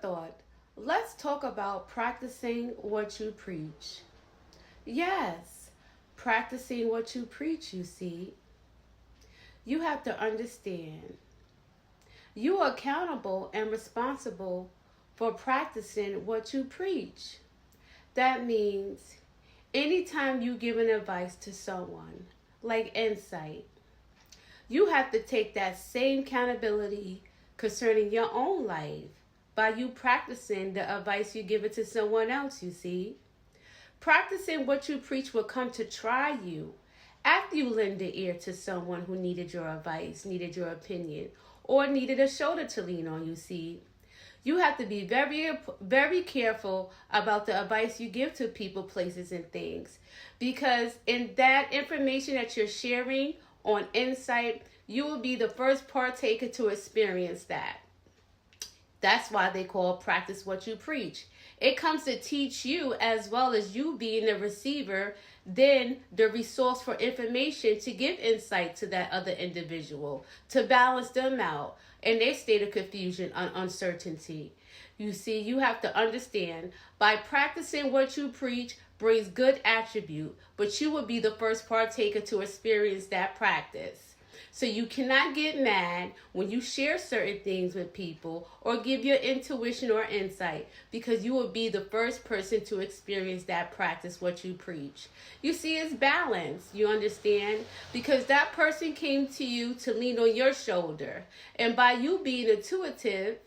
thought. Let's talk about practicing what you preach. Yes, practicing what you preach, you see. You have to understand. You are accountable and responsible for practicing what you preach. That means anytime you give an advice to someone, like insight, you have to take that same accountability concerning your own life by you practicing the advice you give it to someone else, you see. Practicing what you preach will come to try you after you lend the ear to someone who needed your advice, needed your opinion, or needed a shoulder to lean on, you see. You have to be very careful about the advice you give to people, places, and things. Because in that information that you're sharing on Insight, you will be the first partaker to experience that. That's why they call practice what you preach. It comes to teach you, as well as you being the receiver, then the resource for information to give insight to that other individual, to balance them out in their state of confusion and uncertainty. You see, you have to understand, by practicing what you preach brings good attribute, but you will be the first partaker to experience that practice. So you cannot get mad when you share certain things with people or give your intuition or insight, because you will be the first person to experience that practice, what you preach. You see, it's balance, you understand? Because that person came to you to lean on your shoulder. And by you being intuitive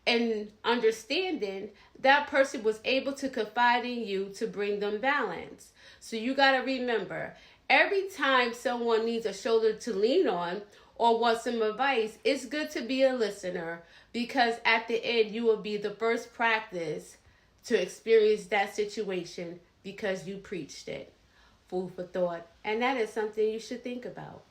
and understanding, that person was able to confide in you to bring them balance. So you got to remember, every time someone needs a shoulder to lean on or wants some advice, it's good to be a listener, because at the end you will be the first practice to experience that situation because you preached it. Food for thought. And that is something you should think about.